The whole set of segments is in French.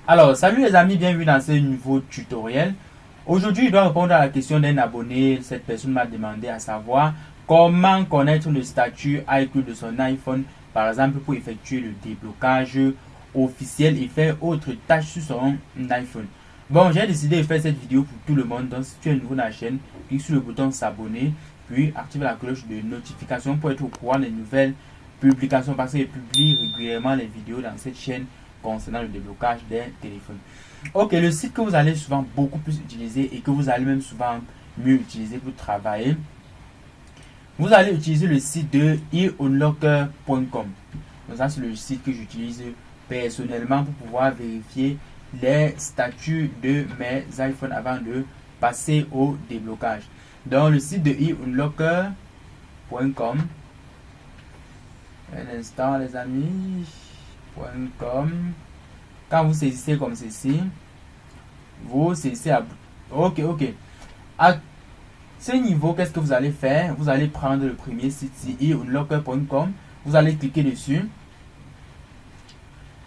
Alors, salut les amis, bienvenue dans ce nouveau tutoriel. Aujourd'hui, je dois répondre à la question d'un abonné. Cette personne m'a demandé à savoir comment connaître le statut iCloud de son iPhone, par exemple pour effectuer le déblocage officiel et faire autre tâche sur son iPhone. Bon, j'ai décidé de faire cette vidéo pour tout le monde. Donc, si tu es nouveau dans la chaîne, clique sur le bouton s'abonner, puis active la cloche de notification pour être au courant des nouvelles publications parce que je publie régulièrement les vidéos dans cette chaîne concernant le déblocage des téléphones. Ok, le site que vous allez souvent beaucoup plus utiliser et que vous allez même souvent mieux utiliser pour travailler, vous allez utiliser le site de eunlocker.com. Donc ça, c'est le site que j'utilise personnellement pour pouvoir vérifier les statuts de mes iPhones avant de passer au déblocage. Donc le site de eunlocker.com, un instant les amis, .com. Quand vous saisissez comme ceci, vous saisissez à... Ok. À ce niveau, qu'est-ce que vous allez faire? Vous allez prendre le premier site, unlocker.com. Vous allez cliquer dessus.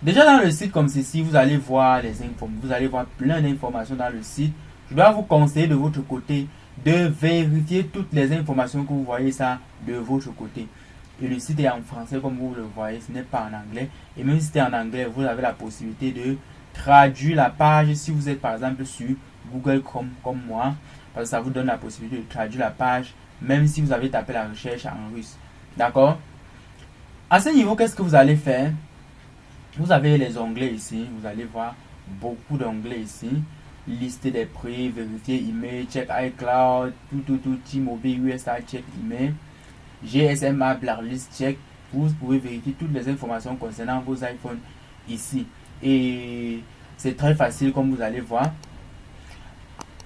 Déjà dans le site comme ceci, vous allez voir les infos. Vous allez voir plein d'informations dans le site. Je dois vous conseiller de votre côté de vérifier toutes les informations que vous voyez ça de votre côté. Et le site est en français comme vous le voyez, ce n'est pas en anglais. Et même si c'est en anglais, vous avez la possibilité de traduire la page si vous êtes par exemple sur Google Chrome comme moi. Parce que ça vous donne la possibilité de traduire la page même si vous avez tapé la recherche en russe. D'accord? À ce niveau, qu'est-ce que vous allez faire? Vous avez les onglets ici. Vous allez voir beaucoup d'onglets ici. Liste des prix, vérifier email, check iCloud, tout, T-Mobile, USA, check email. GSMA, blacklist check. Vous pouvez vérifier toutes les informations concernant vos iPhones ici. Et c'est très facile comme vous allez voir.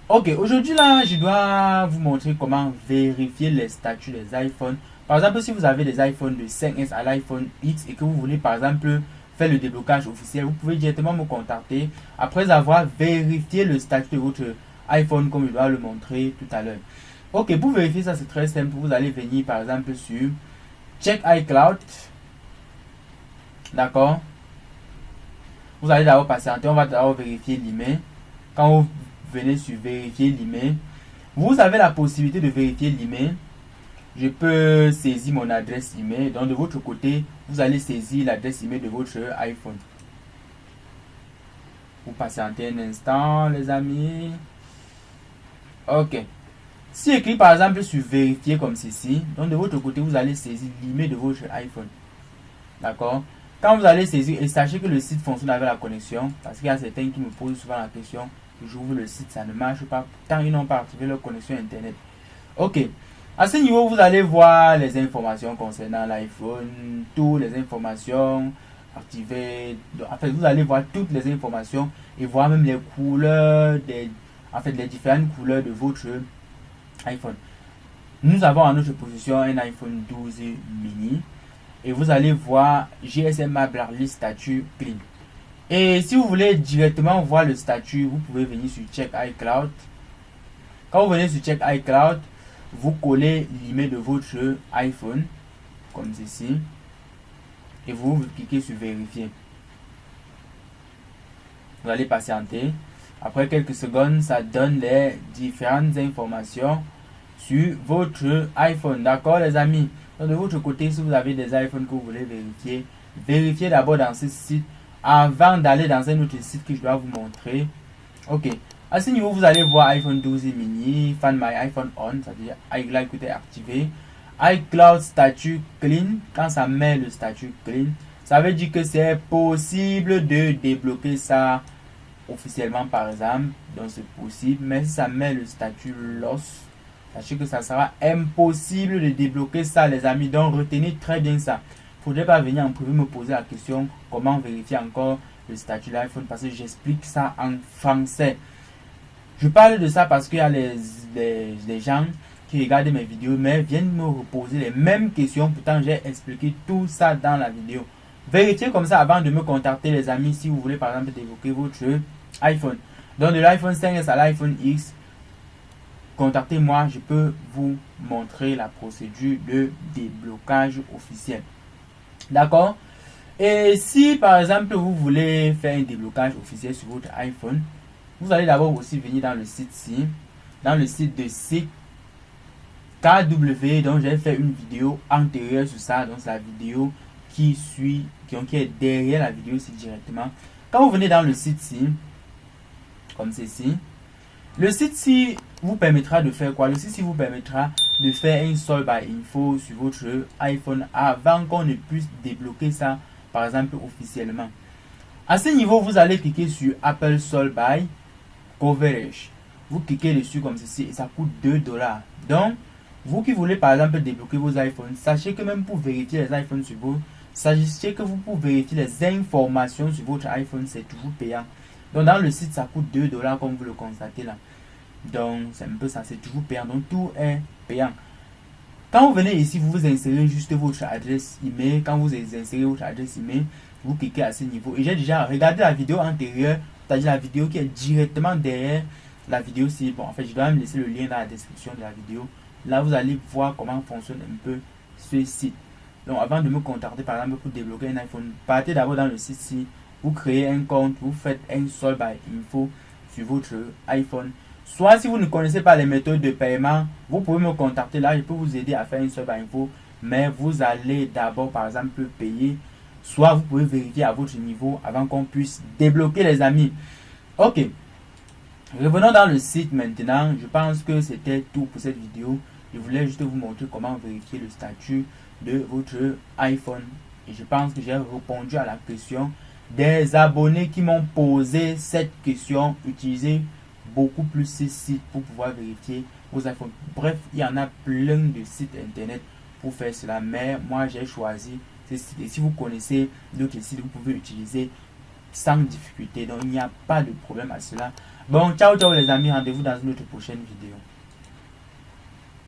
Ok, aujourd'hui là, je dois vous montrer comment vérifier les statuts des iPhones. Par exemple, si vous avez des iPhones de 5S à l'iPhone X et que vous voulez par exemple faire le déblocage officiel, vous pouvez directement me contacter après avoir vérifié le statut de votre iPhone comme je dois le montrer tout à l'heure. Ok, pour vérifier ça, c'est très simple. Vous allez venir par exemple sur Check iCloud. D'accord. Vous allez d'abord patienter. On va d'abord vérifier l'email. Quand vous venez sur vérifier l'email, vous avez la possibilité de vérifier l'email. Je peux saisir mon adresse email. Donc de votre côté, vous allez saisir l'adresse email de votre iPhone. Vous patientez un instant, les amis. Ok. Si je clique par exemple sur vérifier comme ceci, donc de votre côté, vous allez saisir l'email de votre iPhone. D'accord? Quand vous allez saisir, et sachez que le site fonctionne avec la connexion, parce qu'il y a certains qui me posent souvent la question, j'ouvre le site, ça ne marche pas, tant ils n'ont pas activé leur connexion Internet. Ok. À ce niveau, vous allez voir les informations concernant l'iPhone, toutes les informations activées. En fait, vous allez voir toutes les informations et voir même les couleurs, les différentes couleurs de votre iPhone. Nous avons en notre position un iPhone 12 mini et vous allez voir GSMA blacklist statut clean. Et si vous voulez directement voir le statut, vous pouvez venir sur Check iCloud. Quand vous venez sur Check iCloud, vous collez l'email de votre iPhone comme ceci et vous cliquez sur vérifier. Vous allez patienter. Après quelques secondes, ça donne les différentes informations sur votre iPhone. D'accord les amis? Donc de votre côté, si vous avez des iPhones que vous voulez vérifier, vérifiez d'abord dans ce site avant d'aller dans un autre site que je dois vous montrer. Ok. À ce niveau, vous allez voir iPhone 12 mini, Find My iPhone On, c'est-à-dire iCloud est activé. iCloud statut clean, quand ça met le statut clean, ça veut dire que c'est possible de débloquer ça officiellement par exemple. Donc c'est possible, mais si ça met le statut lost, sachez que ça sera impossible de débloquer ça les amis. Donc retenez très bien ça. Il ne faudrait pas venir en privé me poser la question comment vérifier encore le statut de l'iPhone parce que j'explique ça en français. Je parle de ça parce qu'il y a les gens qui regardent mes vidéos mais viennent me reposer les mêmes questions. Pourtant, j'ai expliqué tout ça dans la vidéo. Vérifiez comme ça avant de me contacter les amis si vous voulez par exemple débloquer votre iPhone. Donc de l'iPhone 5S à l'iPhone X, contactez-moi, je peux vous montrer la procédure de déblocage officiel. D'accord? Et si par exemple vous voulez faire un déblocage officiel sur votre iPhone, vous allez d'abord aussi venir dans le site-ci, dans le site de SICK KW. Donc j'ai fait une vidéo antérieure sur ça, donc c'est la vidéo qui est derrière la vidéo ici directement. Quand vous venez dans le site-ci, comme ceci, le site-ci vous permettra de faire quoi? Le site-ci vous permettra de faire un Solve by Info sur votre iPhone avant qu'on ne puisse débloquer ça, par exemple, officiellement. À ce niveau, vous allez cliquer sur Apple Solve by Coverage. Vous cliquez dessus comme ceci et ça coûte $2. Donc, vous qui voulez par exemple débloquer vos iPhones, sachez que même pour vérifier les iPhones sur vous, sachez que vous pouvez vérifier les informations sur votre iPhone, c'est toujours payant. Donc dans le site, ça coûte $2 comme vous le constatez là. Donc c'est un peu ça, c'est toujours payant. Donc tout est payant. Quand vous venez ici, vous insérez juste votre adresse email. Quand vous insérez votre adresse email, vous cliquez à ce niveau. Et j'ai déjà regardé la vidéo antérieure, c'est-à-dire la vidéo qui est directement derrière la vidéo. Bon, en fait, je dois même laisser le lien dans la description de la vidéo. Là, vous allez voir comment fonctionne un peu ce site. Donc, avant de me contacter, par exemple, pour débloquer un iPhone, partez d'abord dans le site-ci, vous créez un compte, vous faites un Solve by Info sur votre iPhone. Soit si vous ne connaissez pas les méthodes de paiement, vous pouvez me contacter là, je peux vous aider à faire un Solve by Info, mais vous allez d'abord, par exemple, payer. Soit vous pouvez vérifier à votre niveau avant qu'on puisse débloquer, les amis. Ok. Revenons dans le site maintenant. Je pense que c'était tout pour cette vidéo. Je voulais juste vous montrer comment vérifier le statut de votre iPhone. Et je pense que j'ai répondu à la question des abonnés qui m'ont posé cette question. Utilisez beaucoup plus ces sites pour pouvoir vérifier vos iPhones. Bref, il y en a plein de sites internet pour faire cela. Mais moi, j'ai choisi ces sites. Et si vous connaissez d'autres sites, vous pouvez utiliser sans difficulté. Donc, il n'y a pas de problème à cela. Bon, ciao, ciao les amis. Rendez-vous dans une autre prochaine vidéo.